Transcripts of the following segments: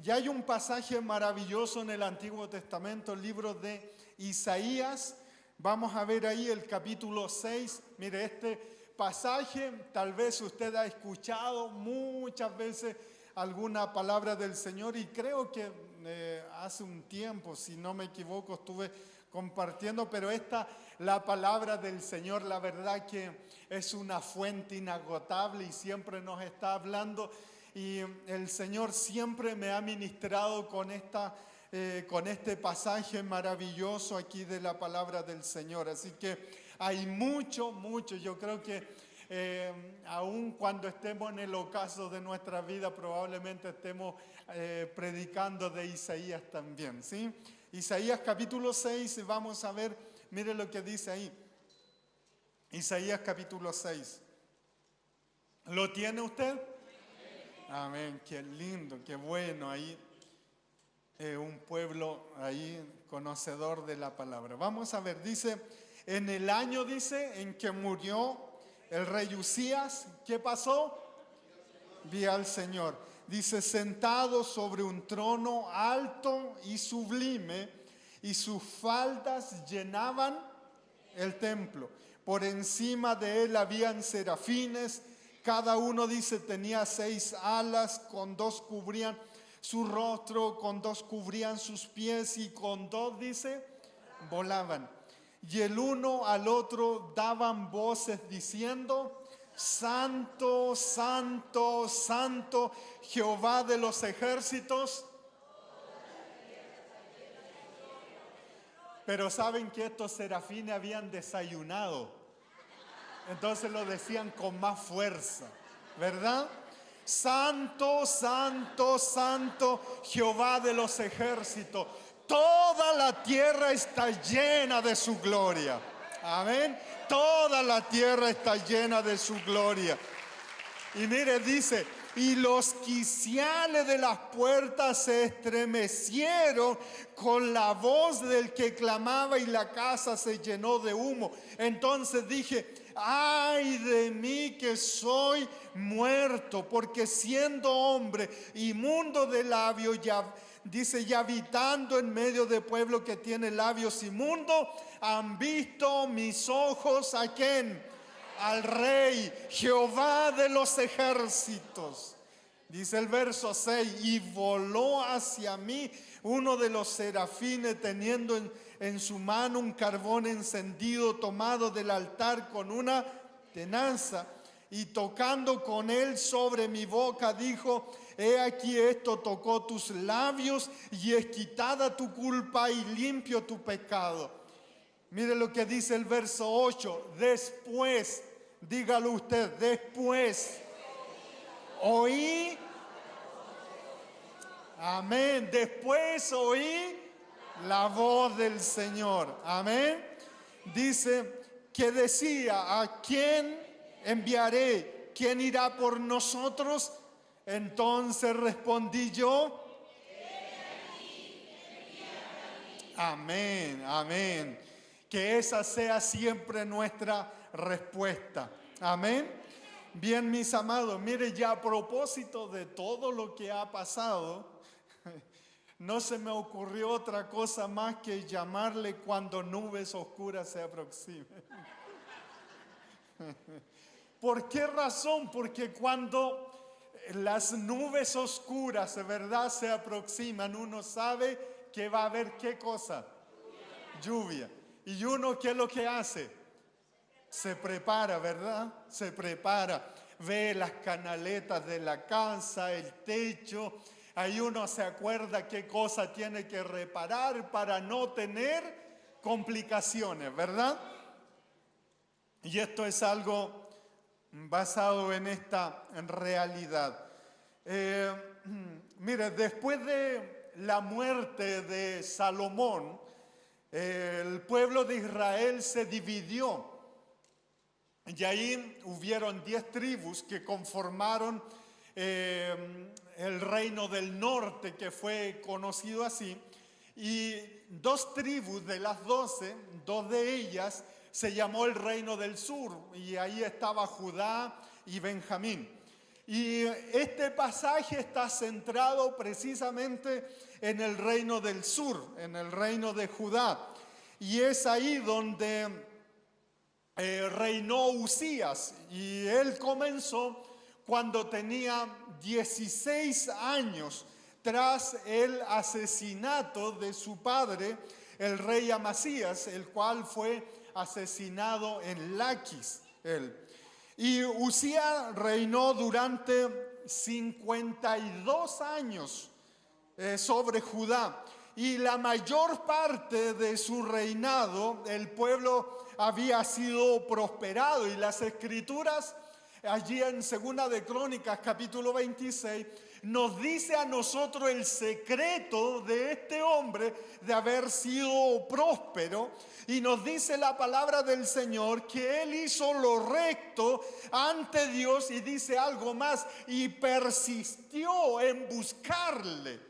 ya hay un pasaje maravilloso en el Antiguo Testamento, el libro de Isaías. Vamos a ver ahí el capítulo 6. Mire, este pasaje tal vez usted ha escuchado muchas veces alguna palabra del Señor, y creo que hace un tiempo, si no me equivoco, estuve compartiendo, pero la palabra del Señor, la verdad que es una fuente inagotable y siempre nos está hablando, y el Señor siempre me ha ministrado con este pasaje maravilloso aquí de la palabra del Señor. Así que hay mucho, yo creo que aun cuando estemos en el ocaso de nuestra vida, probablemente estemos predicando de Isaías también, ¿sí? Isaías capítulo 6, vamos a ver, mire lo que dice ahí. Isaías capítulo 6. ¿Lo tiene usted? Amén, qué lindo, qué bueno ahí. Un pueblo ahí conocedor de la palabra. Vamos a ver, dice, en el año, dice, en que murió el rey Usías, ¿qué pasó? Vi al Señor. Dice, sentado sobre un trono alto y sublime, y sus faldas llenaban el templo. Por encima de él habían serafines, cada uno, dice, tenía 6 alas, con 2 cubrían su rostro, con 2 cubrían sus pies, y con 2, dice, volaban. Y el uno al otro daban voces diciendo, Santo, Santo, Santo, Jehová de los ejércitos. Pero saben que estos serafines habían desayunado. Entonces lo decían con más fuerza, ¿verdad? Santo, Santo, Santo, Jehová de los ejércitos. Toda la tierra está llena de su gloria. Amén. Toda la tierra está llena de su gloria. Y mire, dice, y los quiciales de las puertas se estremecieron con la voz del que clamaba, y la casa se llenó de humo. Entonces dije, ay de mí que soy muerto, porque siendo hombre inmundo de labios, dice, y habitando en medio de pueblo que tiene labios inmundos, han visto mis ojos ¿a quién? Al Rey, Jehová de los ejércitos. Dice el verso 6, y voló hacia mí uno de los serafines, teniendo en su mano un carbón encendido tomado del altar con una tenaza, y tocando con él sobre mi boca, dijo, he aquí esto tocó tus labios, y es quitada tu culpa y limpio tu pecado. Mire lo que dice el verso 8, después, dígalo usted, después oí, amén, después oí la voz del Señor, amén. Dice que decía, ¿a quién enviaré? ¿Quién irá por nosotros? Entonces respondí yo, amén, amén. Que esa sea siempre nuestra respuesta. Amén. Bien, mis amados, mire, ya a propósito de todo lo que ha pasado, no se me ocurrió otra cosa más que llamarle cuando nubes oscuras se aproximen. ¿Por qué razón? Porque cuando las nubes oscuras, ¿verdad?, se aproximan, uno sabe que va a haber ¿qué cosa? Lluvia. ¿Y uno qué es lo que hace? Se prepara, ¿verdad? Se prepara. Ve las canaletas de la casa, el techo. Ahí uno se acuerda qué cosa tiene que reparar para no tener complicaciones, ¿verdad? Y esto es algo basado en esta realidad. Mire, después de la muerte de Salomón, el pueblo de Israel se dividió, y ahí hubieron 10 tribus que conformaron el reino del norte, que fue conocido así, y 2 tribus de las 12, 2 de ellas se llamó el reino del sur, y ahí estaba Judá y Benjamín. Y este pasaje está centrado precisamente en el reino del sur, en el reino de Judá. Y es ahí donde reinó Usías. Y él comenzó cuando tenía 16 años, tras el asesinato de su padre, el rey Amasías, el cual fue asesinado en Laquis. Y Usías reinó durante 52 años sobre Judá. Y la mayor parte de su reinado, el pueblo había sido prosperado. Y las escrituras, allí en Segunda de Crónicas, capítulo 26, nos dice a nosotros el secreto de este hombre de haber sido próspero. Y nos dice la palabra del Señor que él hizo lo recto ante Dios, y dice algo más, y persistió en buscarle.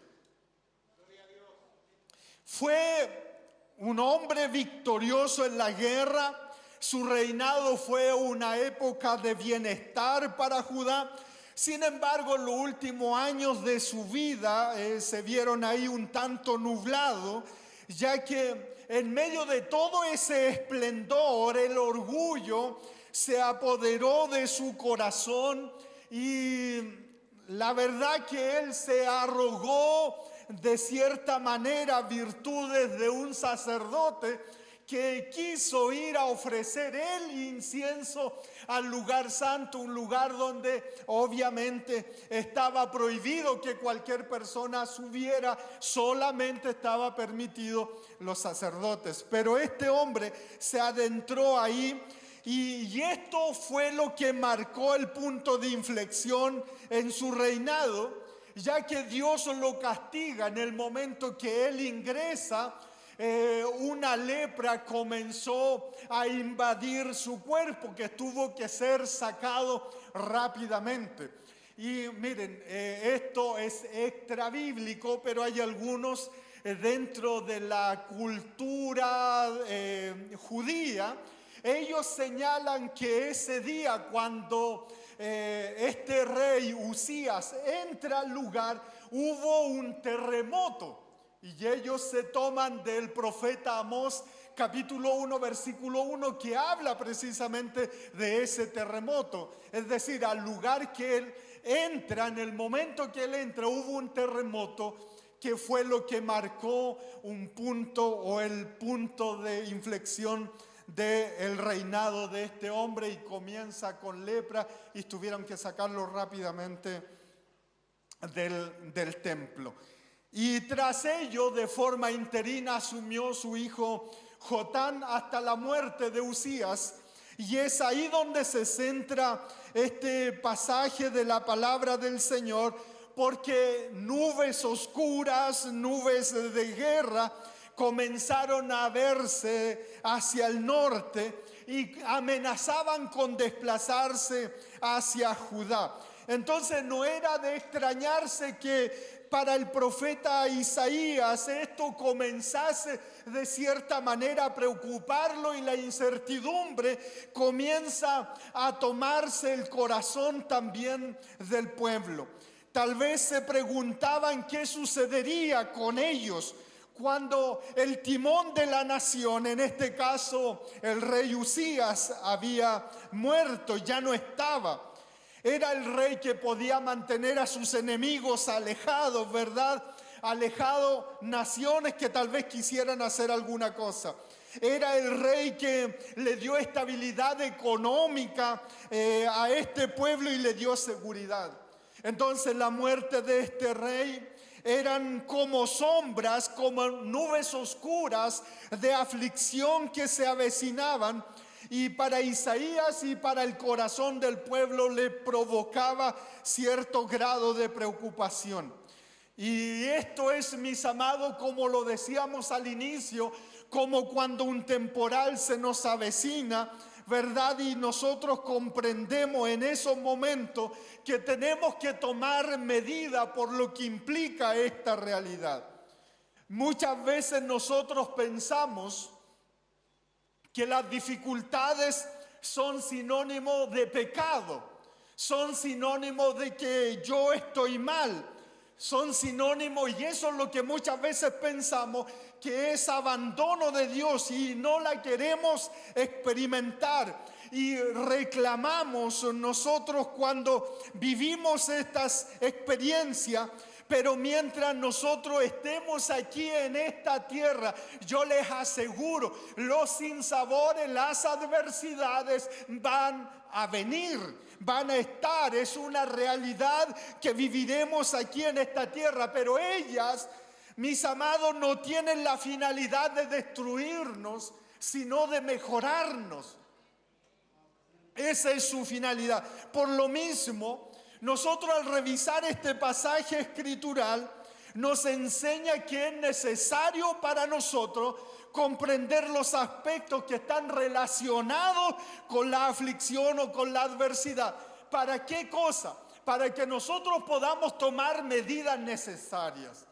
Fue un hombre victorioso en la guerra. Su reinado fue una época de bienestar para Judá. Sin embargo, en los últimos años de su vida se vieron ahí un tanto nublados, ya que en medio de todo ese esplendor, el orgullo se apoderó de su corazón, y la verdad que él se arrogó de cierta manera virtudes de un sacerdote que quiso ir a ofrecer el incienso al lugar santo, un lugar donde obviamente estaba prohibido que cualquier persona subiera, solamente estaba permitido los sacerdotes. Pero este hombre se adentró ahí, y esto fue lo que marcó el punto de inflexión en su reinado, ya que Dios lo castiga en el momento que él ingresa. Una lepra comenzó a invadir su cuerpo, que tuvo que ser sacado rápidamente. Y miren, esto es extra bíblico, pero hay algunos dentro de la cultura judía. Ellos señalan que ese día, cuando este rey Usías entra al lugar, hubo un terremoto. Y ellos se toman del profeta Amós, capítulo 1, versículo 1, que habla precisamente de ese terremoto. Es decir, al lugar que él entra, en el momento que él entra, hubo un terremoto que fue lo que marcó un punto, o el punto de inflexión del reinado de este hombre, y comienza con lepra y tuvieron que sacarlo rápidamente del templo. Y tras ello, de forma interina, asumió su hijo Jotán hasta la muerte de Usías. Y es ahí donde se centra este pasaje de la palabra del Señor, porque nubes oscuras, nubes de guerra, comenzaron a verse hacia el norte y amenazaban con desplazarse hacia Judá. Entonces no era de extrañarse que para el profeta Isaías esto comenzase de cierta manera a preocuparlo, y la incertidumbre comienza a tomarse el corazón también del pueblo. Tal vez se preguntaban qué sucedería con ellos cuando el timón de la nación, en este caso el rey Usías, había muerto, ya no estaba. Era el rey que podía mantener a sus enemigos alejados, ¿verdad? Alejados naciones que tal vez quisieran hacer alguna cosa. Era el rey que le dio estabilidad económica a este pueblo y le dio seguridad. Entonces la muerte de este rey eran como sombras, como nubes oscuras de aflicción que se avecinaban. Y para Isaías y para el corazón del pueblo le provocaba cierto grado de preocupación. Y esto es, mis amados, como lo decíamos al inicio, como cuando un temporal se nos avecina, ¿verdad? Y nosotros comprendemos en esos momentos que tenemos que tomar medida por lo que implica esta realidad. Muchas veces nosotros pensamos que las dificultades son sinónimo de pecado. son sinónimos de que yo estoy mal. Son sinónimos, y eso es lo que muchas veces pensamos, que es abandono de Dios y no la queremos experimentar. Y reclamamos nosotros cuando vivimos estas experiencias. Pero mientras nosotros estemos aquí en esta tierra, yo les aseguro, los sinsabores, las adversidades van a venir, van a estar. Es una realidad que viviremos aquí en esta tierra, pero ellas, mis amados, no tienen la finalidad de destruirnos, sino de mejorarnos. Esa es su finalidad. Por lo mismo, nosotros al revisar este pasaje escritural nos enseña que es necesario para nosotros comprender los aspectos que están relacionados con la aflicción o con la adversidad. ¿Para qué cosa? Para que nosotros podamos tomar medidas necesarias.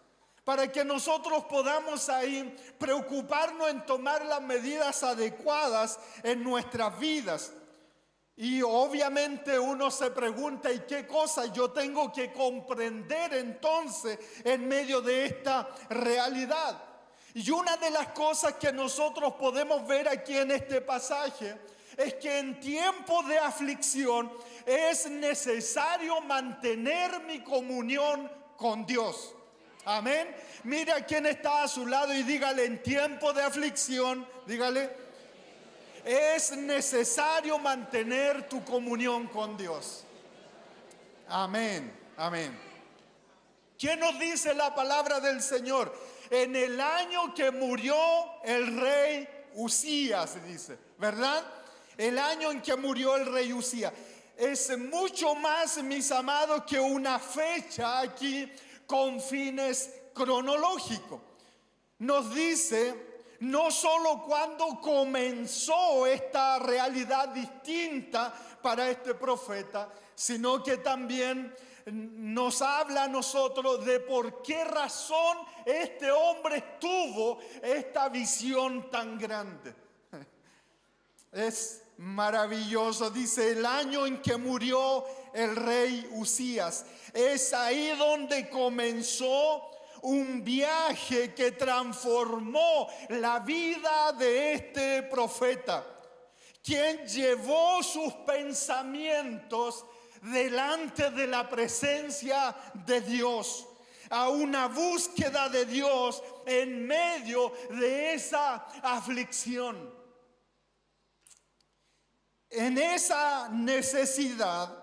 Para que nosotros podamos ahí preocuparnos en tomar las medidas adecuadas en nuestras vidas. Y obviamente uno se pregunta, ¿y qué cosa yo tengo que comprender entonces en medio de esta realidad? Y una de las cosas que nosotros podemos ver aquí en este pasaje es que en tiempos de aflicción es necesario mantener mi comunión con Dios. Amén. Mira a quien está a su lado y dígale, en tiempo de aflicción, dígale, es necesario mantener tu comunión con Dios. Amén, amén. ¿Qué nos dice la palabra del Señor? En el año que murió el rey Usías, dice, ¿verdad? El año en que murió el rey Usías. Es mucho más, mis amados, que una fecha aquí con fines cronológicos. Nos dice no solo cuando comenzó esta realidad distinta para este profeta, sino que también nos habla a nosotros de por qué razón este hombre tuvo esta visión tan grande. Es maravilloso, dice, el año en que murió el rey Usías. Es ahí donde comenzó un viaje que transformó la vida de este profeta, quien llevó sus pensamientos delante de la presencia de Dios, a una búsqueda de Dios en medio de esa aflicción. En esa necesidad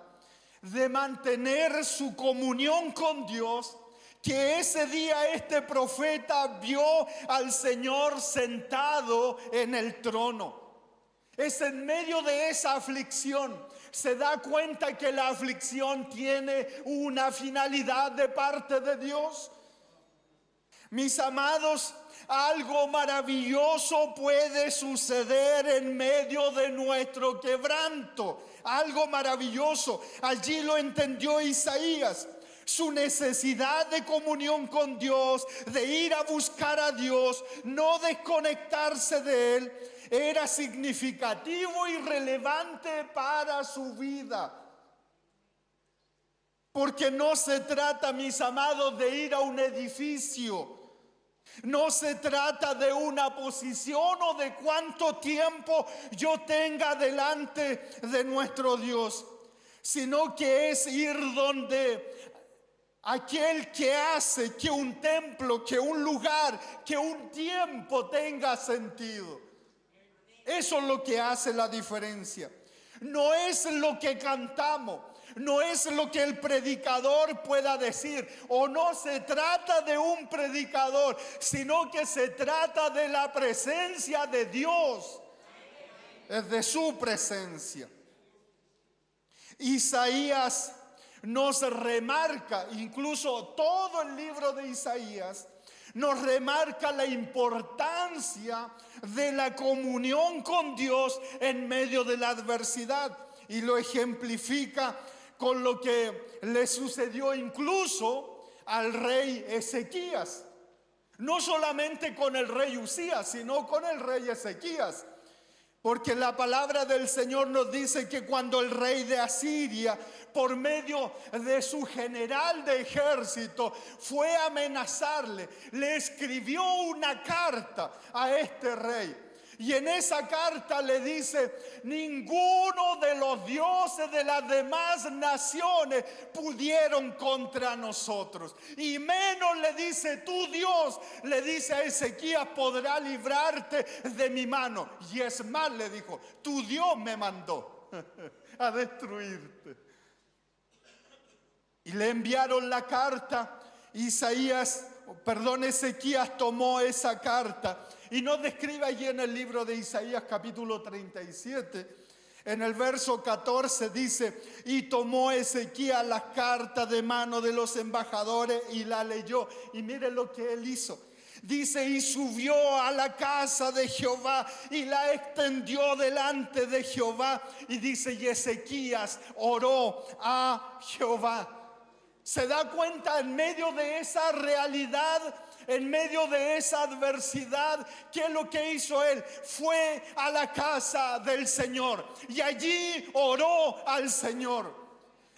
de mantener su comunión con Dios, que ese día este profeta vio al Señor sentado en el trono. Es en medio de esa aflicción, se da cuenta que la aflicción tiene una finalidad de parte de Dios. Mis amados, algo maravilloso puede suceder en medio de nuestro quebranto. Algo maravilloso. Allí lo entendió Isaías. Su necesidad de comunión con Dios, de ir a buscar a Dios, no desconectarse de Él, era significativo y relevante para su vida. Porque no se trata, mis amados, de ir a un edificio. No se trata de una posición o de cuánto tiempo yo tenga delante de nuestro Dios, sino que es ir donde aquel que hace que un templo, que un lugar, que un tiempo tenga sentido. Eso es lo que hace la diferencia. No es lo que cantamos, no es lo que el predicador pueda decir, o no se trata de un predicador, sino que se trata de la presencia de Dios, es de su presencia. Isaías nos remarca, incluso todo el libro de Isaías nos remarca la importancia de la comunión con Dios en medio de la adversidad, y lo ejemplifica con lo que le sucedió incluso al rey Ezequías. No solamente con el rey Usías, sino con el rey Ezequías. Porque la palabra del Señor nos dice que cuando el rey de Asiria, por medio de su general de ejército, fue a amenazarle, le escribió una carta a este rey. Y en esa carta le dice: ninguno de los dioses de las demás naciones pudieron contra nosotros. Y menos le dice tu Dios, le dice a Ezequías, podrá librarte de mi mano. Y es más, le dijo, tu Dios me mandó a destruirte. Y le enviaron la carta. Ezequías tomó esa carta y nos describe allí en el libro de Isaías capítulo 37, en el verso 14 dice: y tomó Ezequías la carta de mano de los embajadores y la leyó. Y mire lo que él hizo. Dice: y subió a la casa de Jehová y la extendió delante de Jehová. Y dice: y Ezequías oró a Jehová. Se da cuenta, en medio de esa realidad, en medio de esa adversidad, ¿qué es lo que hizo él? Fue a la casa del Señor y allí oró al Señor.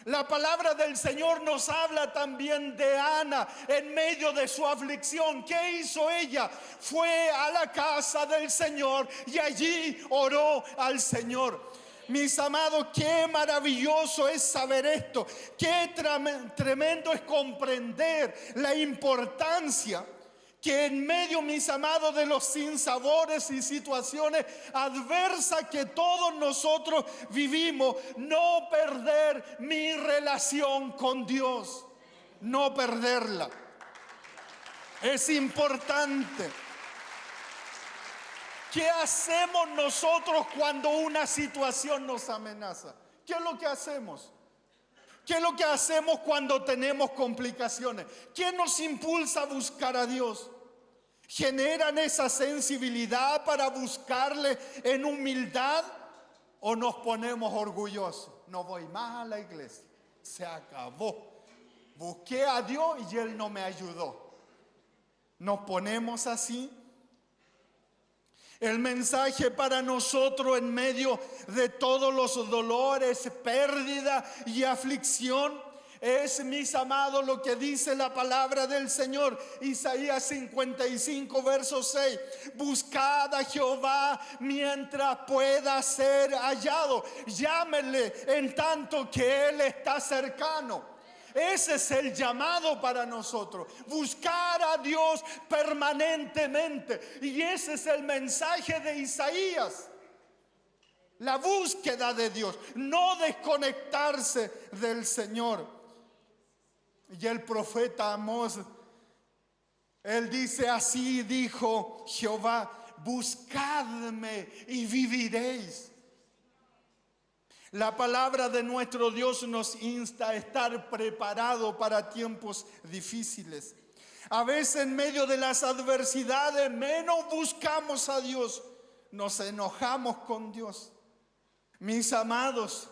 La palabra del Señor nos habla también de Ana en medio de su aflicción. ¿Qué hizo ella? Fue a la casa del Señor y allí oró al Señor. Mis amados, qué maravilloso es saber esto. Qué tremendo es comprender la importancia que en medio, mis amados, de los sinsabores y situaciones adversas que todos nosotros vivimos, no perder mi relación con Dios. No perderla. Es importante. ¿Qué hacemos nosotros cuando una situación nos amenaza? ¿Qué es lo que hacemos? ¿Qué es lo que hacemos cuando tenemos complicaciones? ¿Qué nos impulsa a buscar a Dios? ¿Generan esa sensibilidad para buscarle en humildad? ¿O nos ponemos orgullosos? No voy más a la iglesia. Se acabó. Busqué a Dios y Él no me ayudó. ¿Nos ponemos así? El mensaje para nosotros en medio de todos los dolores, pérdida y aflicción es, mis amados, lo que dice la palabra del Señor. Isaías 55, verso 6. Buscad a Jehová mientras pueda ser hallado. Llámenle en tanto que Él está cercano. Ese es el llamado para nosotros, buscar a Dios permanentemente. Y ese es el mensaje de Isaías, la búsqueda de Dios, no desconectarse del Señor. Y el profeta Amós, él dice: así dijo Jehová, buscadme y viviréis. La palabra de nuestro Dios nos insta a estar preparado para tiempos difíciles. A veces en medio de las adversidades menos buscamos a Dios, nos enojamos con Dios. Mis amados,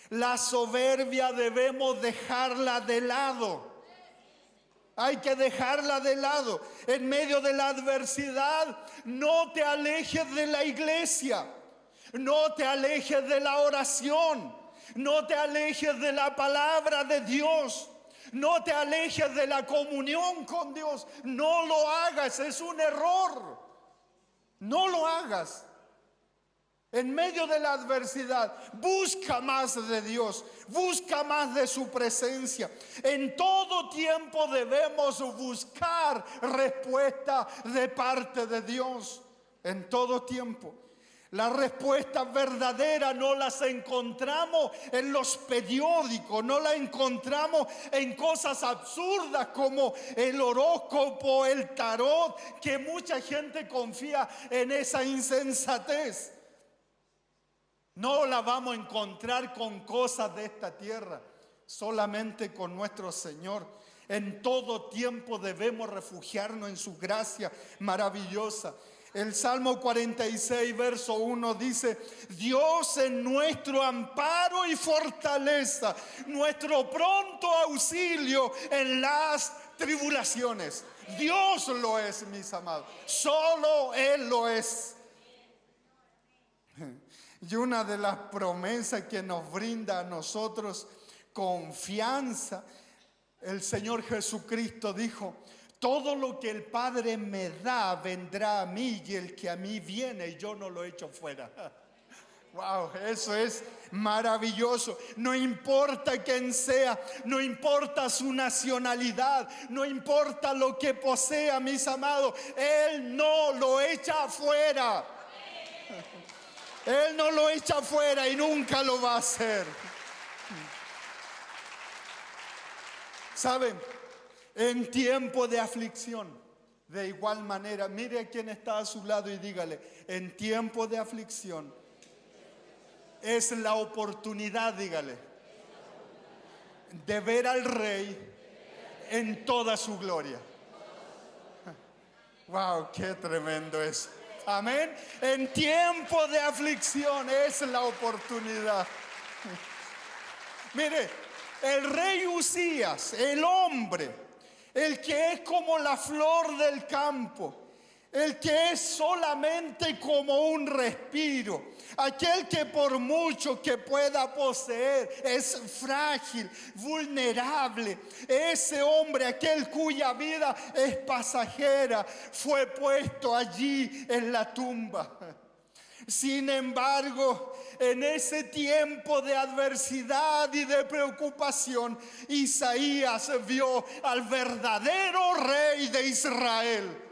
la soberbia debemos dejarla de lado. Hay que dejarla de lado. En medio de la adversidad, no te alejes de la iglesia. No te alejes de la oración, no te alejes de la palabra de Dios, no te alejes de la comunión con Dios. No lo hagas, es un error. No lo hagas. En medio de la adversidad, busca más de Dios, busca más de su presencia. En todo tiempo debemos buscar respuesta de parte de Dios. En todo tiempo. Las respuestas verdaderas no las encontramos en los periódicos, no las encontramos en cosas absurdas como el horóscopo, el tarot, que mucha gente confía en esa insensatez. No la vamos a encontrar con cosas de esta tierra, solamente con nuestro Señor. En todo tiempo debemos refugiarnos en su gracia maravillosa. El Salmo 46, verso 1 dice: Dios es nuestro amparo y fortaleza, nuestro pronto auxilio en las tribulaciones. Dios lo es, mis amados. Solo Él lo es. Y una de las promesas que nos brinda a nosotros confianza, el Señor Jesucristo dijo: todo lo que el Padre me da vendrá a mí, y el que a mí viene yo no lo echo fuera. Wow, eso es maravilloso. No importa quién sea, no importa su nacionalidad, no importa lo que posea, mis amados, Él no lo echa afuera. Él no lo echa afuera y nunca lo va a hacer. ¿Saben? En tiempo de aflicción, de igual manera, mire a quien está a su lado y dígale: en tiempo de aflicción es la oportunidad, dígale, de ver al Rey en toda su gloria. Wow, qué tremendo es. Amén. En tiempo de aflicción es la oportunidad. Mire, el rey Usías, el hombre, el que es como la flor del campo, el que es solamente como un respiro, aquel que por mucho que pueda poseer es frágil, vulnerable, ese hombre, aquel cuya vida es pasajera, fue puesto allí en la tumba. Sin embargo, en ese tiempo de adversidad y de preocupación, Isaías vio al verdadero rey de Israel.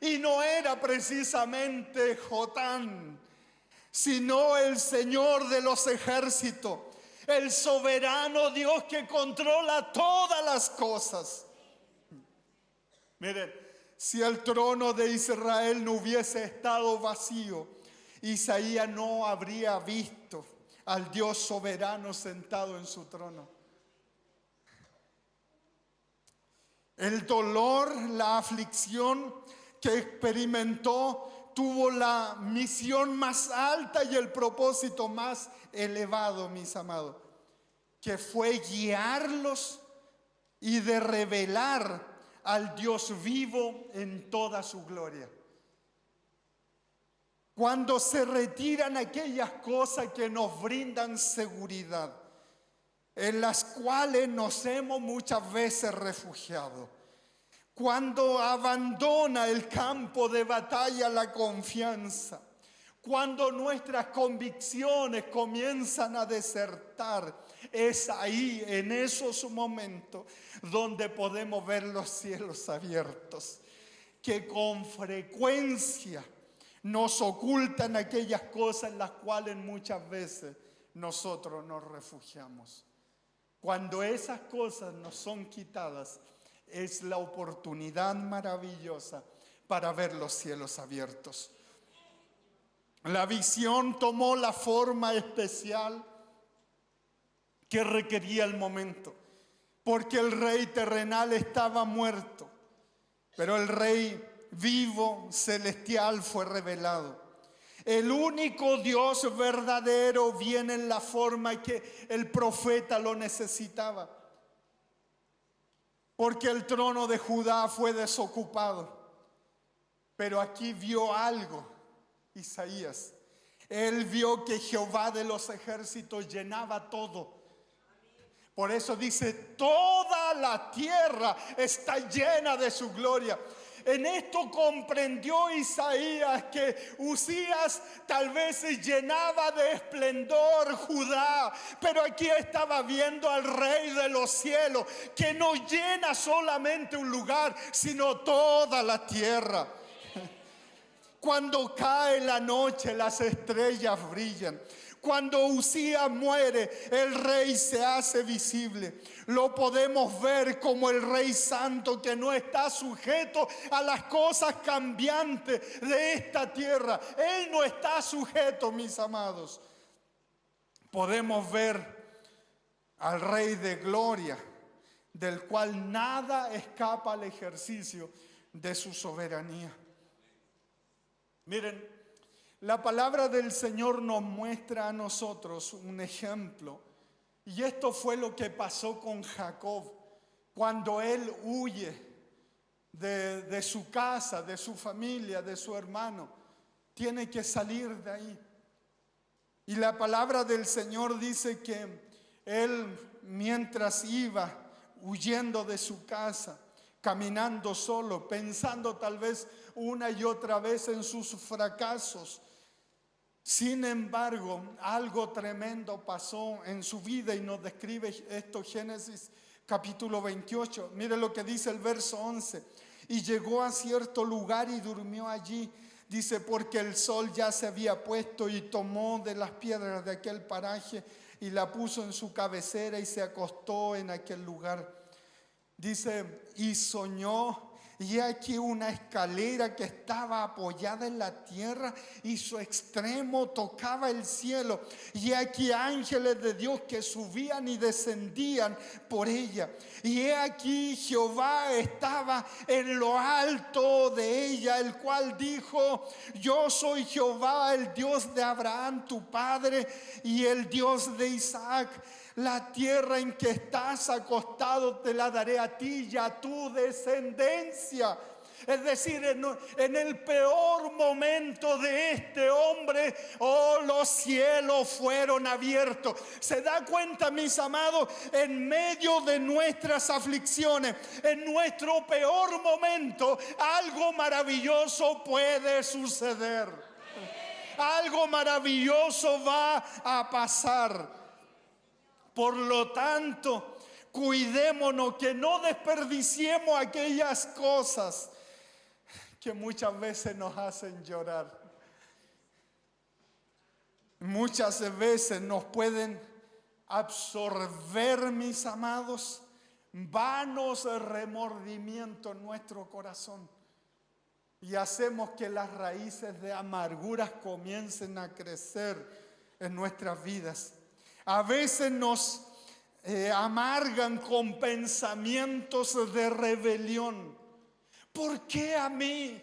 Y no era precisamente Jotán, sino el Señor de los ejércitos, el soberano Dios que controla todas las cosas. Miren, si el trono de Israel no hubiese estado vacío, Isaías no habría visto al Dios soberano sentado en su trono. El dolor, la aflicción que experimentó tuvo la misión más alta y el propósito más elevado, mis amados, que fue guiarlos y de revelar al Dios vivo en toda su gloria. Cuando se retiran aquellas cosas que nos brindan seguridad, en las cuales nos hemos muchas veces refugiado, cuando abandona el campo de batalla la confianza, cuando nuestras convicciones comienzan a desertar, es ahí, en esos momentos, donde podemos ver los cielos abiertos, que con frecuencia nos ocultan aquellas cosas en las cuales muchas veces nosotros nos refugiamos. Cuando esas cosas nos son quitadas, es la oportunidad maravillosa para ver los cielos abiertos. La visión tomó la forma especial que requería el momento, porque el rey terrenal estaba muerto, pero el rey vivo, celestial, fue revelado. El único Dios verdadero viene en la forma que el profeta lo necesitaba, porque el trono de Judá fue desocupado. Pero aquí vio algo Isaías. Él vio que Jehová de los ejércitos llenaba todo. Por eso dice: toda la tierra está llena de su gloria. En esto comprendió Isaías que Usías tal vez llenaba de esplendor Judá, pero aquí estaba viendo al Rey de los cielos, que no llena solamente un lugar, sino toda la tierra. Cuando cae la noche, las estrellas brillan. Cuando Usías muere, el rey se hace visible. Lo podemos ver como el rey santo que no está sujeto a las cosas cambiantes de esta tierra. Él no está sujeto, mis amados. Podemos ver al rey de gloria, del cual nada escapa al ejercicio de su soberanía. Miren, la palabra del Señor nos muestra a nosotros un ejemplo. Y esto fue lo que pasó con Jacob cuando él huye de su casa, de su familia, de su hermano. tiene que salir de ahí. Y la palabra del Señor dice que él, mientras iba huyendo de su casa, caminando solo, pensando tal vez una y otra vez en sus fracasos, sin embargo, algo tremendo pasó en su vida y nos describe esto Génesis capítulo 28. Mire lo que dice el verso 11. Y llegó a cierto lugar y durmió allí. Dice, porque el sol ya se había puesto, y tomó de las piedras de aquel paraje y la puso en su cabecera y se acostó en aquel lugar. Dice, y soñó, y aquí una escalera que estaba apoyada en la tierra y su extremo tocaba el cielo. Y aquí ángeles de Dios que subían y descendían por ella. Y he aquí Jehová estaba en lo alto de ella, el cual dijo, yo soy Jehová, el Dios de Abraham tu padre y el Dios de Isaac. La tierra en que estás acostado te la daré a ti y a tu descendencia. Es decir, en el peor momento de este hombre, los cielos fueron abiertos. ¿Se da cuenta, mis amados? En medio de nuestras aflicciones, en nuestro peor momento, algo maravilloso puede suceder. Algo maravilloso va a pasar. Por lo tanto, cuidémonos que no desperdiciemos aquellas cosas que muchas veces nos hacen llorar. Muchas veces nos pueden absorber, mis amados, vanos remordimientos en nuestro corazón. Y hacemos que las raíces de amarguras comiencen a crecer en nuestras vidas. A veces nos amargan con pensamientos de rebelión. ¿Por qué a mí?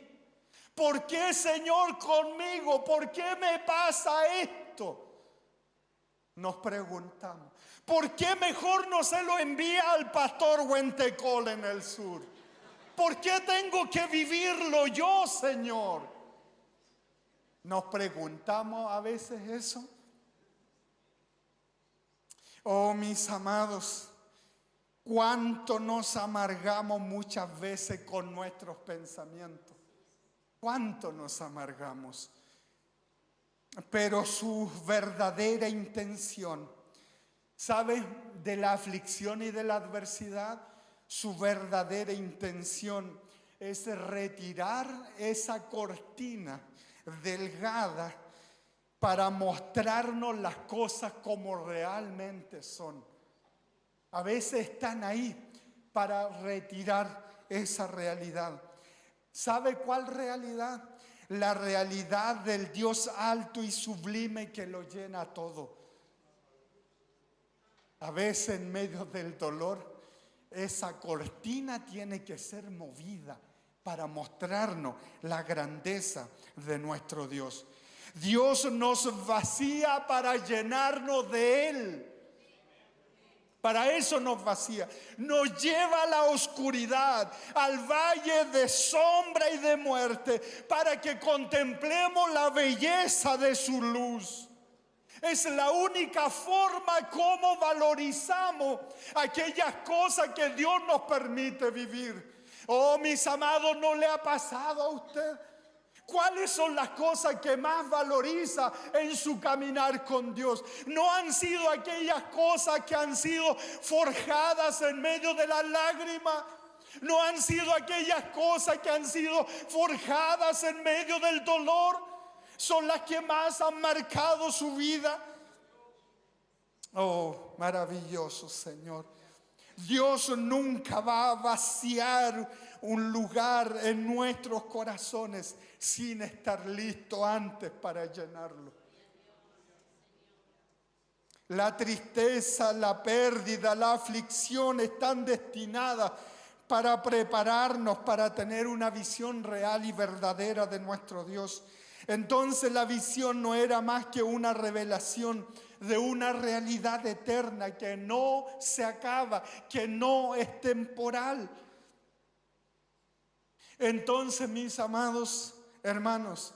¿Por qué, Señor, conmigo? ¿Por qué me pasa esto? Nos preguntamos. ¿Por qué mejor no se lo envía al pastor Huentecol en el sur? ¿Por qué tengo que vivirlo yo, Señor? Nos preguntamos a veces eso. Oh, mis amados, cuánto nos amargamos muchas veces con nuestros pensamientos. Cuánto nos amargamos. Pero su verdadera intención, ¿sabe? De la aflicción y de la adversidad, su verdadera intención es retirar esa cortina delgada para mostrarnos las cosas como realmente son. A veces están ahí para retirar esa realidad. ¿Sabe cuál realidad? La realidad del Dios alto y sublime que lo llena todo. A veces en medio del dolor, esa cortina tiene que ser movida para mostrarnos la grandeza de nuestro Dios. Dios nos vacía para llenarnos de Él. Para eso nos vacía. Nos lleva a la oscuridad, al valle de sombra y de muerte, para que contemplemos la belleza de su luz. Es la única forma como valorizamos aquellas cosas que Dios nos permite vivir. Oh, mis amados, ¿no le ha pasado a usted? ¿Cuáles son las cosas que más valoriza en su caminar con Dios? No han sido aquellas cosas que han sido forjadas en medio de las lágrimas. No han sido aquellas cosas que han sido forjadas en medio del dolor. Son las que más han marcado su vida. Oh, maravilloso Señor. Dios nunca va a vaciar un lugar en nuestros corazones sin estar listo antes para llenarlo. La tristeza, la pérdida, la aflicción están destinadas para prepararnos para tener una visión real y verdadera de nuestro Dios. Entonces la visión no era más que una revelación de una realidad eterna que no se acaba, que no es temporal. Entonces, mis amados hermanos,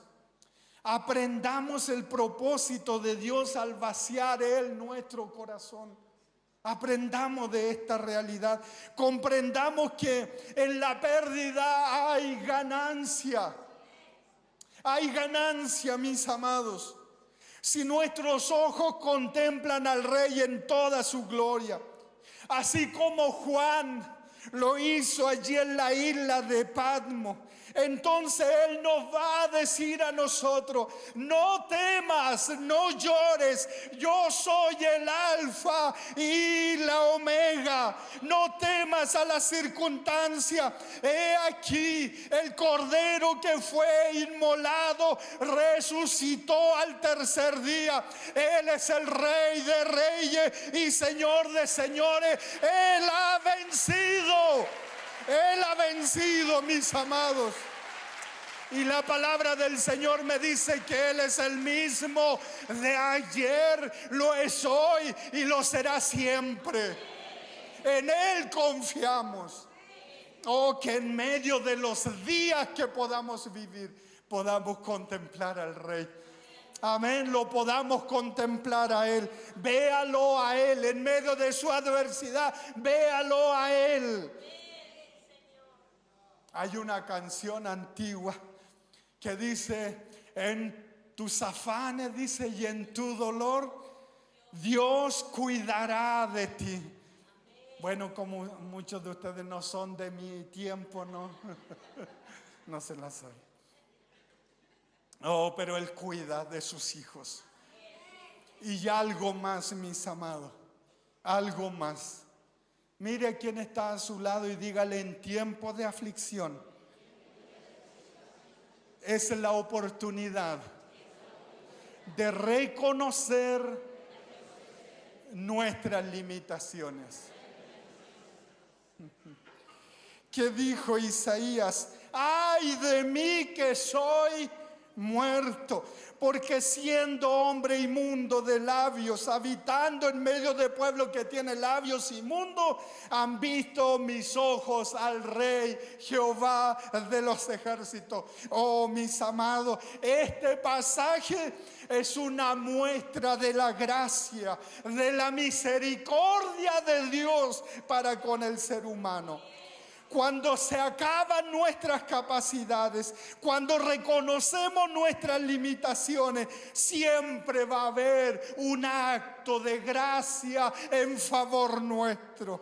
Aprendamos el propósito de Dios al vaciar Él nuestro corazón. Aprendamos de esta realidad. Comprendamos que en la pérdida hay ganancia. Hay ganancia, mis amados. Si nuestros ojos contemplan al Rey en toda su gloria, así como Juan lo hizo allí en la isla de Patmos, entonces Él nos va a decir a nosotros: no temas, no llores, yo soy el alfa y la omega. No temas a la circunstancia. He aquí el cordero que fue inmolado resucitó al tercer día. Él es el Rey de reyes y Señor de señores. Él ha vencido. Él ha vencido, mis amados. Y la palabra del Señor me dice que Él es el mismo de ayer, lo es hoy y lo será siempre. En Él confiamos. Oh, que en medio de los días que podamos vivir, podamos contemplar al Rey. Amén, lo podamos contemplar a Él. Véalo a Él en medio de su adversidad. Véalo a Él. Hay una canción antigua que dice: en tus afanes, dice, y en tu dolor, Dios cuidará de ti. Bueno, como muchos de ustedes no son de mi tiempo, no, no se la saben. Oh, pero Él cuida de sus hijos. Y algo más, mis amados, algo más. Mire a quien está a su lado y dígale: en tiempo de aflicción es la oportunidad de reconocer nuestras limitaciones. ¿Qué dijo Isaías? ¡Ay de mí que soy muerto! Porque siendo hombre inmundo de labios, habitando en medio de pueblo que tiene labios inmundos, han visto mis ojos al Rey Jehová de los ejércitos. Oh, mis amados, este pasaje es una muestra de la gracia, de la misericordia de Dios para con el ser humano. Cuando se acaban nuestras capacidades, cuando reconocemos nuestras limitaciones, siempre va a haber un acto de gracia en favor nuestro.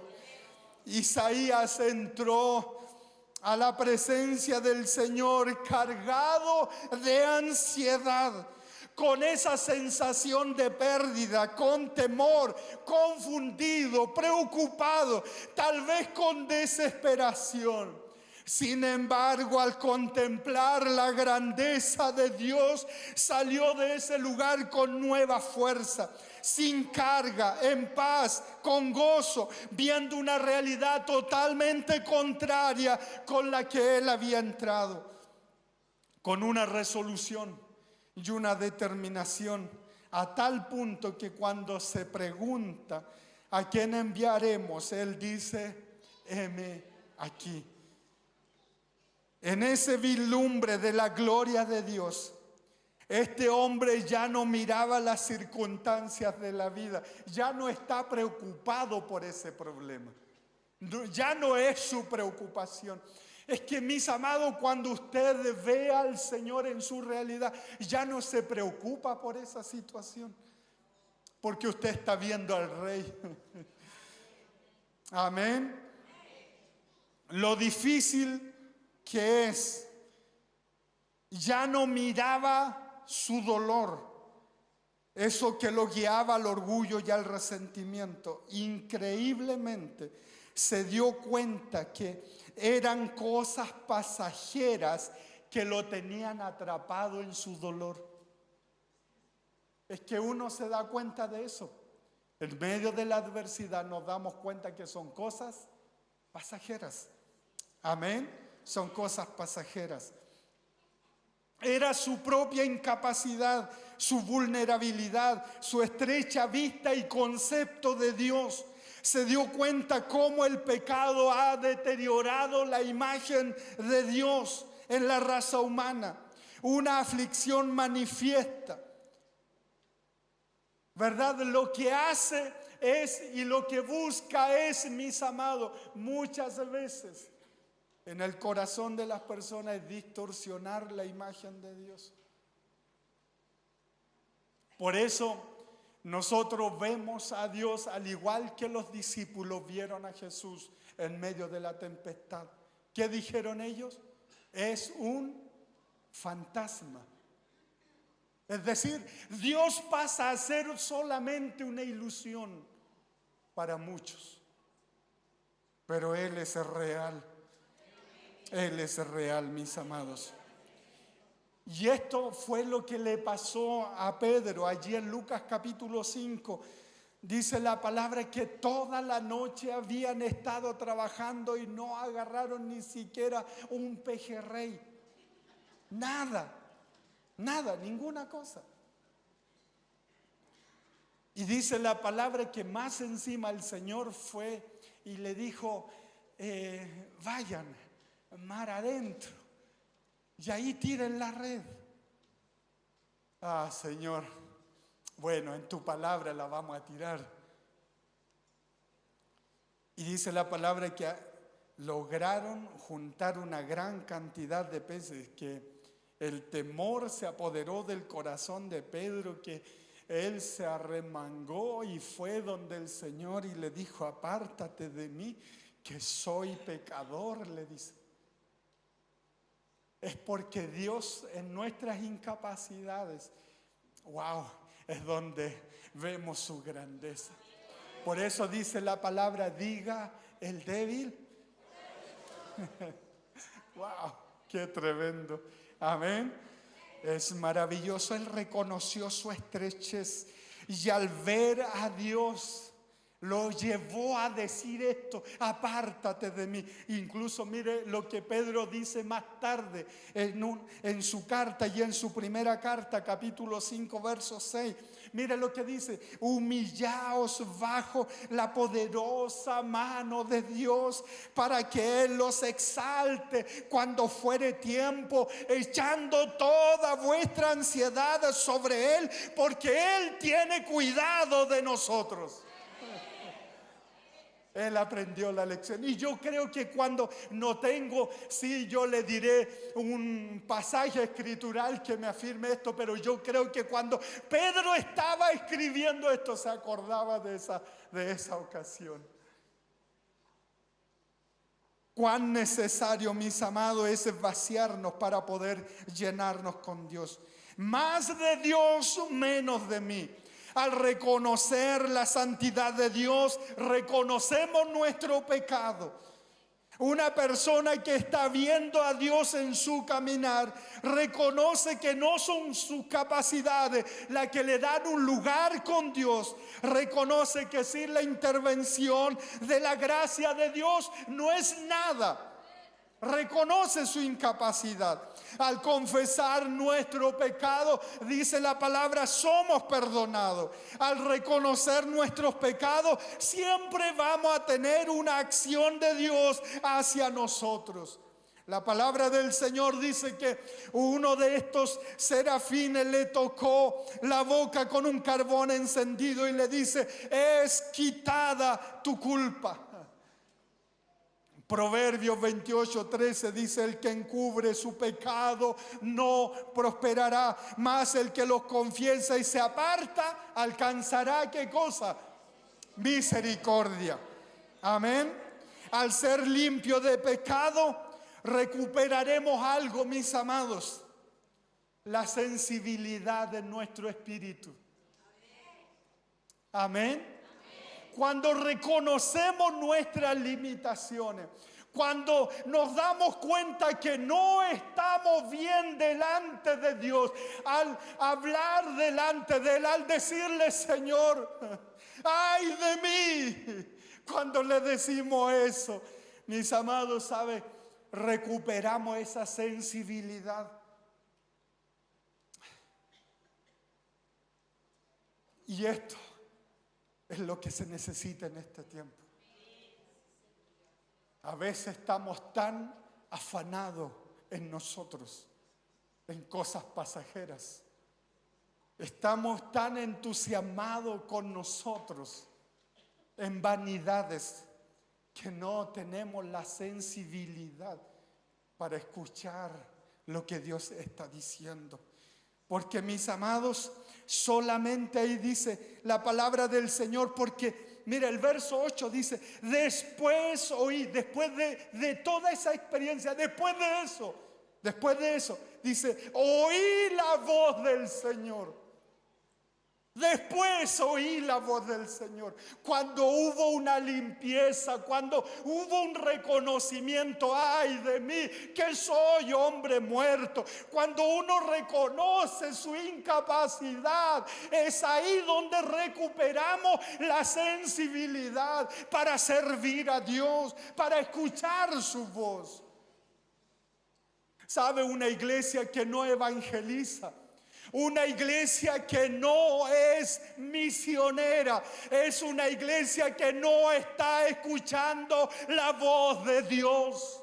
Isaías entró a la presencia del Señor cargado de ansiedad, con esa sensación de pérdida, con temor, confundido, preocupado, tal vez con desesperación. Sin embargo, al contemplar la grandeza de Dios, salió de ese lugar con nueva fuerza, sin carga, en paz, con gozo, viendo una realidad totalmente contraria con la que él había entrado, con una resolución y una determinación, a tal punto que cuando se pregunta a quién enviaremos, él dice: heme aquí. En ese vislumbre de la gloria de Dios, este hombre ya no miraba las circunstancias de la vida, ya no está preocupado por ese problema, ya no es su preocupación. Es que, mis amados, cuando usted ve al Señor en su realidad, ya no se preocupa por esa situación, porque usted está viendo al Rey. Amén. Lo difícil que es, ya no miraba su dolor, eso que lo guiaba al orgullo y al resentimiento. Increíblemente se dio cuenta que eran cosas pasajeras que lo tenían atrapado en su dolor. Es que uno se da cuenta de eso. En medio de la adversidad nos damos cuenta que son cosas pasajeras. Amén. Son cosas pasajeras. Era su propia incapacidad, su vulnerabilidad, su estrecha vista y concepto de Dios. Se dio cuenta cómo el pecado ha deteriorado la imagen de Dios en la raza humana. una aflicción manifiesta, ¿verdad? Lo que hace es y lo que busca es, mis amados, muchas veces en el corazón de las personas es distorsionar la imagen de Dios. Por eso nosotros vemos a Dios al igual que los discípulos vieron a Jesús en medio de la tempestad. ¿Qué dijeron ellos? Es un fantasma. Es decir, Dios pasa a ser solamente una ilusión para muchos. Pero Él es real. Él es real, mis amados. Y esto fue lo que le pasó a Pedro allí en Lucas capítulo 5. Dice la palabra que toda la noche habían estado trabajando y no agarraron ni siquiera un pejerrey. Nada, ninguna cosa. Y dice la palabra que más encima el Señor fue y le dijo, vayan mar adentro y ahí tiren la red. Ah, Señor, bueno, en tu palabra la vamos a tirar. Y dice la palabra que lograron juntar una gran cantidad de peces, que el temor se apoderó del corazón de Pedro, que él se arremangó y fue donde el Señor y le dijo, apártate de mí, que soy pecador, le dice. Es porque Dios en nuestras incapacidades, wow, es donde vemos su grandeza. Por eso dice la palabra, diga el débil. Wow, qué tremendo. Amén. Es maravilloso. Él reconoció su estrechez y al ver a Dios lo llevó a decir esto, apártate de mí. Incluso mire lo que Pedro dice más tarde en su carta y en su primera carta, capítulo 5, verso 6. Mire lo que dice, humillaos bajo la poderosa mano de Dios para que Él los exalte cuando fuere tiempo, echando toda vuestra ansiedad sobre Él, porque Él tiene cuidado de nosotros. Él aprendió la lección. Y yo creo que cuando no tengo, sí, yo le diré un pasaje escritural que me afirme esto, pero yo creo que cuando Pedro estaba escribiendo esto, se acordaba de esa ocasión. Cuán necesario, mis amados, es vaciarnos para poder llenarnos con Dios. Más de Dios, menos de mí. Al reconocer la santidad de Dios, reconocemos nuestro pecado. Una persona que está viendo a Dios en su caminar, reconoce que no son sus capacidades las que le dan un lugar con Dios. Reconoce que sin la intervención de la gracia de Dios no es nada. Reconoce su incapacidad. Al confesar nuestro pecado, dice la palabra, somos perdonados. Al reconocer nuestros pecados, siempre vamos a tener una acción de Dios hacia nosotros. La palabra del Señor dice que uno de estos serafines le tocó la boca con un carbón encendido y le dice, es quitada tu culpa. Proverbios 28:13 dice, el que encubre su pecado no prosperará, mas el que los confiesa y se aparta alcanzará, ¿qué cosa? Misericordia. Amén. Al ser limpio de pecado, recuperaremos algo, mis amados, la sensibilidad de nuestro espíritu. Amén. Cuando reconocemos nuestras limitaciones, cuando nos damos cuenta que no estamos bien delante de Dios, al hablar delante de Él, al decirle, Señor, ¡ay de mí! Cuando le decimos eso, mis amados, ¿sabe? Recuperamos esa sensibilidad. Y esto es lo que se necesita en este tiempo. A veces estamos tan afanados en nosotros, en cosas pasajeras. Estamos tan entusiasmados con nosotros en vanidades que no tenemos la sensibilidad para escuchar lo que Dios está diciendo. Porque, mis amados, solamente ahí dice la palabra del Señor, porque mira, el verso 8 dice, después oí, después de toda esa experiencia, después de eso, dice, oí la voz del Señor. Después oí la voz del Señor, cuando hubo una limpieza, cuando hubo un reconocimiento, ay de mí, que soy hombre muerto. Cuando uno reconoce su incapacidad, es ahí donde recuperamos la sensibilidad para servir a Dios, para escuchar su voz. ¿Sabe? Una iglesia que no evangeliza, una iglesia que no es misionera, es una iglesia que no está escuchando la voz de Dios.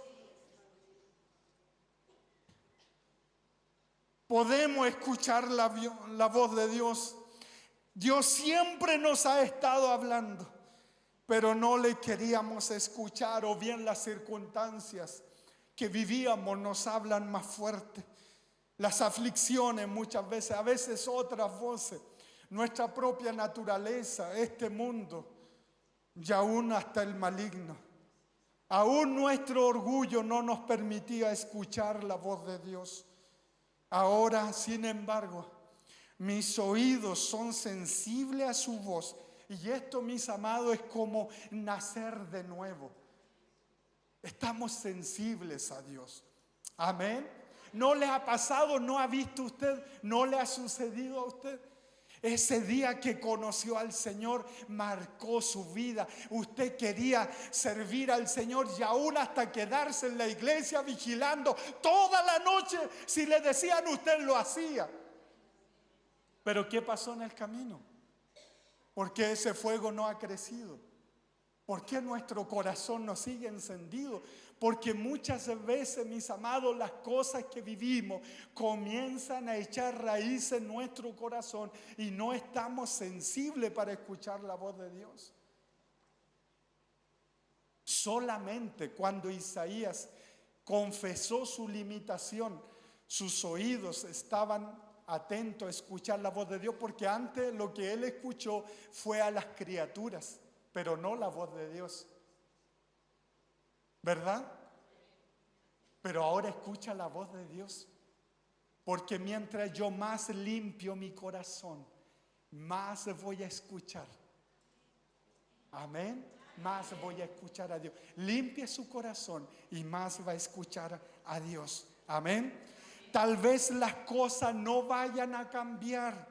Podemos escuchar la voz de Dios. Dios siempre nos ha estado hablando, pero no le queríamos escuchar, o bien las circunstancias que vivíamos nos hablan más fuerte. Las aflicciones muchas veces, a veces otras voces, nuestra propia naturaleza, este mundo, y aún hasta el maligno. Aún nuestro orgullo no nos permitía escuchar la voz de Dios. Ahora, sin embargo, mis oídos son sensibles a su voz. Y esto, mis amados, es como nacer de nuevo. Estamos sensibles a Dios. Amén. ¿No le ha pasado? ¿No ha visto usted? ¿No le ha sucedido a usted? Ese día que conoció al Señor marcó su vida. Usted quería servir al Señor y aún hasta quedarse en la iglesia vigilando toda la noche. Si le decían, usted lo hacía. Pero ¿qué pasó en el camino? ¿Por qué ese fuego no ha crecido? ¿Por qué nuestro corazón no sigue encendido? Porque muchas veces, mis amados, las cosas que vivimos comienzan a echar raíz en nuestro corazón y no estamos sensibles para escuchar la voz de Dios. Solamente cuando Isaías confesó su limitación, sus oídos estaban atentos a escuchar la voz de Dios, porque antes lo que él escuchó fue a las criaturas, pero no la voz de Dios. ¿Verdad? Pero ahora escucha la voz de Dios. Porque mientras yo más limpio mi corazón, más voy a escuchar. Amén. Más voy a escuchar a Dios. Limpie su corazón y más va a escuchar a Dios. Amén. Tal vez las cosas no vayan a cambiar.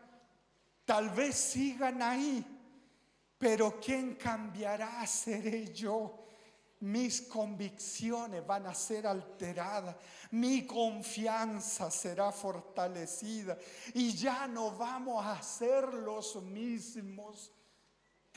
Tal vez sigan ahí. Pero ¿quién cambiará? Seré yo. Mis convicciones van a ser alteradas, mi confianza será fortalecida y ya no vamos a ser los mismos.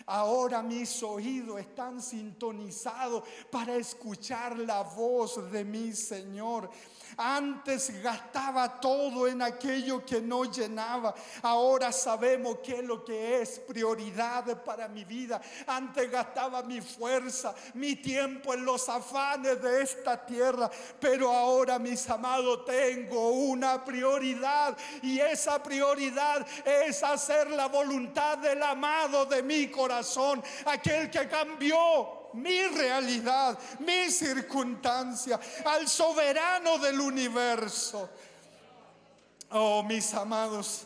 Ahora mis oídos están sintonizados para escuchar la voz de mi Señor. Antes gastaba todo en aquello que no llenaba. Ahora sabemos qué es lo que es prioridad para mi vida. Antes gastaba mi fuerza, mi tiempo en los afanes de esta tierra. Pero ahora, mis amados, tengo una prioridad. Y esa prioridad es hacer la voluntad del amado de mi corazón. Aquel que cambió mi realidad, mi circunstancia, al soberano del universo. Oh, mis amados,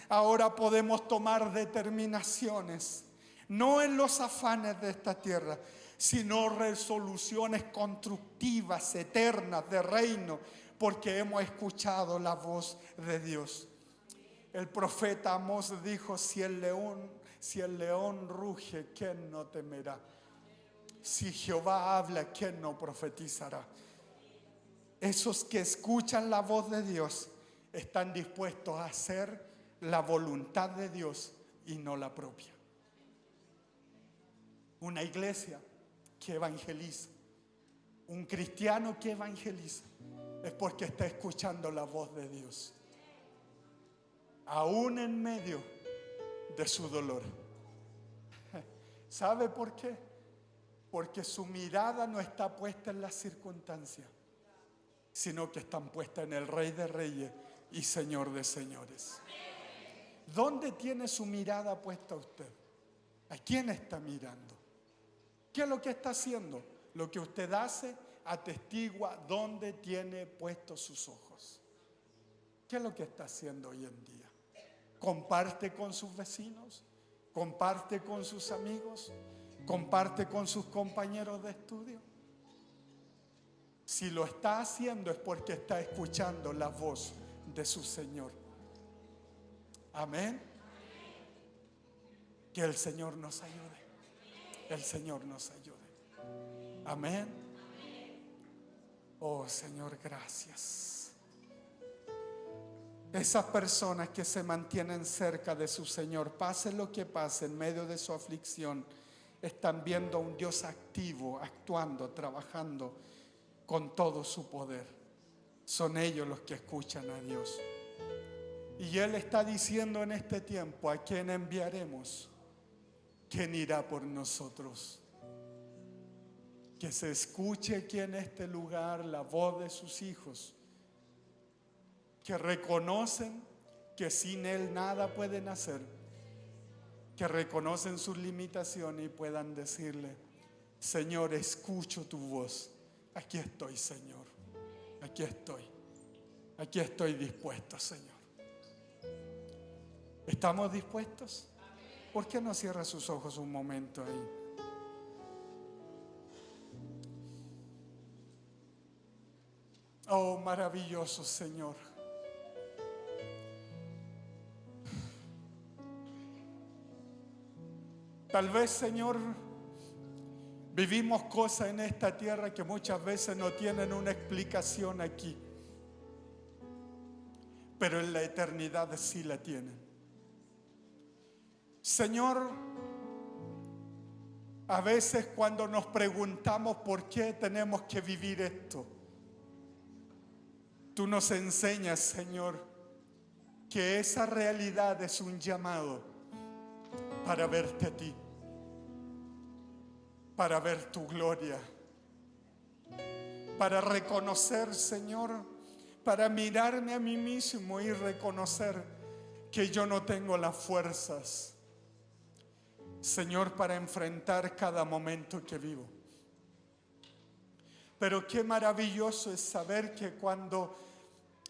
ahora podemos tomar determinaciones, no en los afanes de esta tierra, sino resoluciones constructivas, eternas, de reino, porque hemos escuchado la voz de Dios. El profeta Amós dijo, si el león ruge, ¿quién no temerá? Si Jehová habla, ¿quién no profetizará? Esos que escuchan la voz de Dios están dispuestos a hacer la voluntad de Dios y no la propia. Una iglesia que evangeliza, un cristiano que evangeliza, es porque está escuchando la voz de Dios, aún en medio de su dolor. ¿Sabe por qué? Porque su mirada no está puesta en las circunstancias, sino que están puestas en el Rey de Reyes y Señor de Señores. ¿Dónde tiene su mirada puesta usted? ¿A quién está mirando? ¿Qué es lo que está haciendo? Lo que usted hace atestigua dónde tiene puestos sus ojos. ¿Qué es lo que está haciendo hoy en día? ¿Comparte con sus vecinos? ¿Comparte con sus amigos? ¿Comparte con sus compañeros de estudio? Si lo está haciendo es porque está escuchando la voz de su Señor. Amén. Que el Señor nos ayude. El Señor nos ayude. Amén. Oh Señor, gracias. Esas personas que se mantienen cerca de su Señor, pase lo que pase en medio de su aflicción, están viendo a un Dios activo, actuando, trabajando con todo su poder. Son ellos los que escuchan a Dios. Y Él está diciendo en este tiempo: ¿a quién enviaremos? ¿Quién irá por nosotros? Que se escuche aquí en este lugar la voz de sus hijos, que reconocen que sin Él nada pueden hacer, que reconocen sus limitaciones y puedan decirle: Señor, escucho tu voz. Aquí estoy, Señor. Aquí estoy dispuesto, Señor. ¿Estamos dispuestos? ¿Por qué no cierra sus ojos un momento ahí? Oh, maravilloso Señor. Tal vez, Señor, vivimos cosas en esta tierra que muchas veces no tienen una explicación aquí, pero en la eternidad sí la tienen. Señor, a veces cuando nos preguntamos por qué tenemos que vivir esto, tú nos enseñas, Señor, que esa realidad es un llamado para verte a ti, para ver tu gloria, para reconocer, Señor, para mirarme a mí mismo y reconocer que yo no tengo las fuerzas, Señor, para enfrentar cada momento que vivo. Pero qué maravilloso es saber que cuando,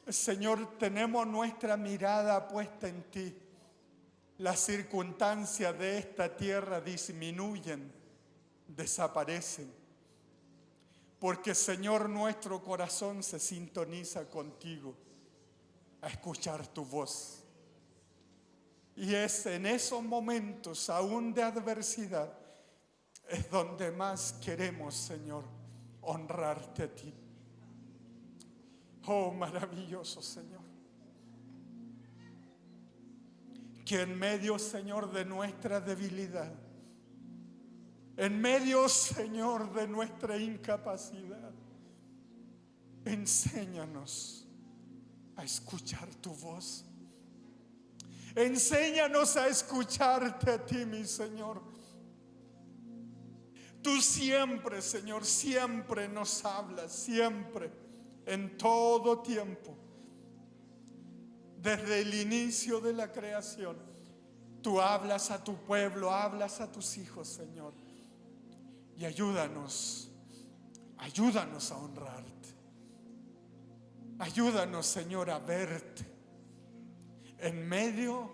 Señor, tenemos nuestra mirada puesta en ti, las circunstancias de esta tierra disminuyen, desaparecen. Porque, Señor, nuestro corazón se sintoniza contigo a escuchar tu voz. Y es en esos momentos, aún de adversidad, es donde más queremos, Señor, honrarte a ti. Oh, maravilloso Señor. Que en medio, Señor, de nuestra debilidad, en medio, Señor, de nuestra incapacidad, enséñanos a escuchar tu voz. Enséñanos a escucharte a ti, mi Señor. Tú siempre, Señor, siempre nos hablas, siempre, en todo tiempo. Desde el inicio de la creación, tú hablas a tu pueblo, hablas a tus hijos, Señor. Y ayúdanos a honrarte. Ayúdanos, Señor, a verte en medio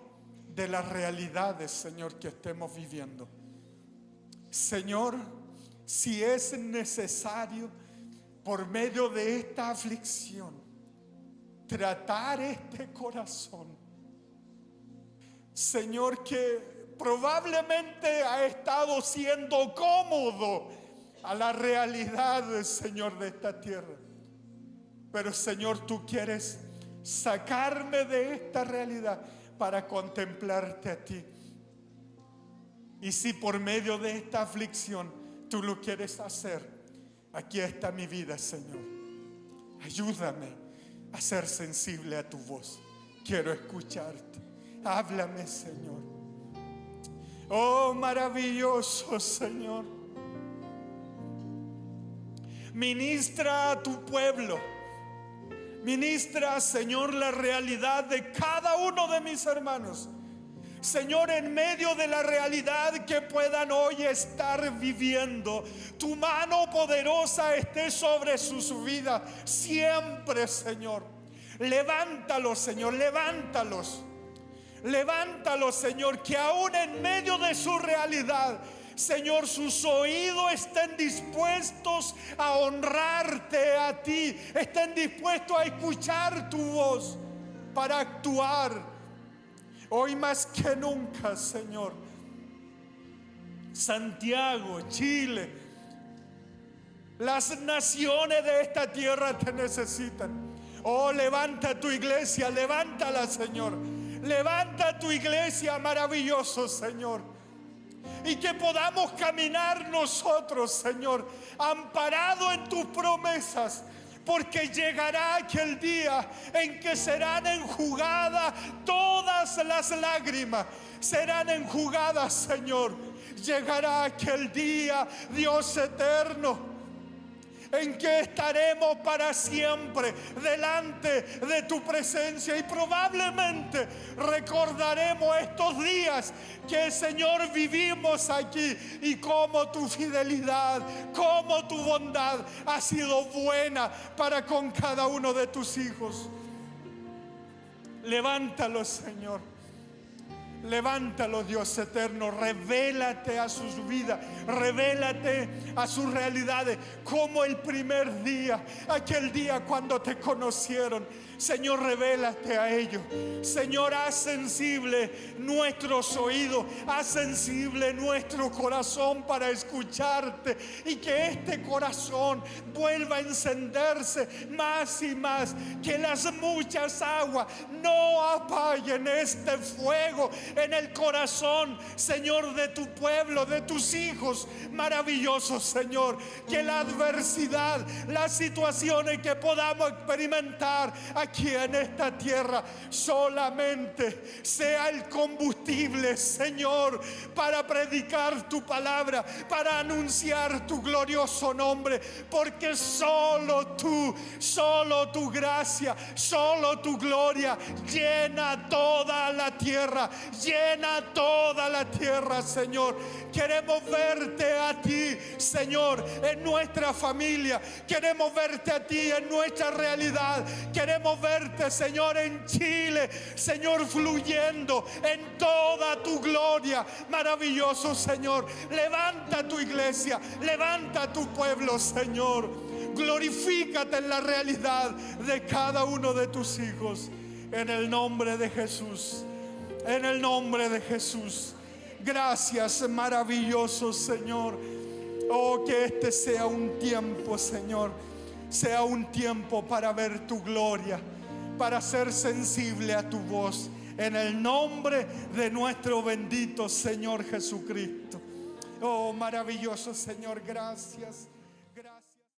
de las realidades, Señor, que estemos viviendo. Señor, si es necesario, por medio de esta aflicción, tratar este corazón, Señor, que probablemente ha estado siendo cómodo a la realidad, Señor, de esta tierra. Pero, Señor, tú quieres sacarme de esta realidad para contemplarte a ti. Y si por medio de esta aflicción tú lo quieres hacer, aquí está mi vida, Señor. Ayúdame a ser sensible a tu voz. Quiero escucharte. Háblame, Señor. Oh, maravilloso Señor. Ministra a tu pueblo. Ministra, Señor, la realidad de cada uno de mis hermanos. Señor, en medio de la realidad que puedan hoy estar viviendo, tu mano poderosa esté sobre sus vidas siempre, Señor. Levántalos, Señor, levántalos. Levántalos, Señor, que aún en medio de su realidad, Señor, sus oídos estén dispuestos a honrarte a ti, estén dispuestos a escuchar tu voz para actuar. Hoy más que nunca, Señor, Santiago, Chile, las naciones de esta tierra te necesitan. Oh, levanta tu iglesia, levántala, Señor. Levanta tu iglesia, maravilloso Señor. Y que podamos caminar nosotros, Señor, amparado en tus promesas. Porque llegará aquel día en que serán enjugadas todas las lágrimas. Serán enjugadas, Señor. Llegará aquel día, Dios eterno, en que estaremos para siempre delante de tu presencia. Y probablemente recordaremos estos días que, Señor, vivimos aquí, y cómo tu fidelidad, cómo tu bondad ha sido buena para con cada uno de tus hijos. Levántalos, Señor. Levántalo, Dios eterno. Revélate a sus vidas, revélate a sus realidades, como el primer día, aquel día cuando te conocieron. Señor, revélate a ellos. Señor, haz sensible nuestros oídos, haz sensible nuestro corazón para escucharte, y que este corazón vuelva a encenderse más y más. Que las muchas aguas no apaguen este fuego en el corazón, Señor, de tu pueblo, de tus hijos. Maravilloso, Señor, que la adversidad, las situaciones que podamos experimentar aquí en esta tierra solamente sea el combustible, Señor, para predicar tu palabra, para anunciar tu glorioso nombre. Porque solo tu gracia, solo tu gloria llena toda la tierra, llena toda la tierra, Señor. Queremos verte a ti, Señor, en nuestra familia. Queremos verte a ti en nuestra realidad. Queremos verte, Señor, en Chile, Señor, fluyendo en toda tu gloria. Maravilloso, Señor. Levanta tu iglesia, levanta tu pueblo, Señor. Glorifícate en la realidad de cada uno de tus hijos. En el nombre de Jesús. En el nombre de Jesús. Gracias, maravilloso Señor. Oh, que este sea un tiempo, Señor, sea un tiempo para ver tu gloria, para ser sensible a tu voz. En el nombre de nuestro bendito Señor Jesucristo. Oh, maravilloso Señor, gracias.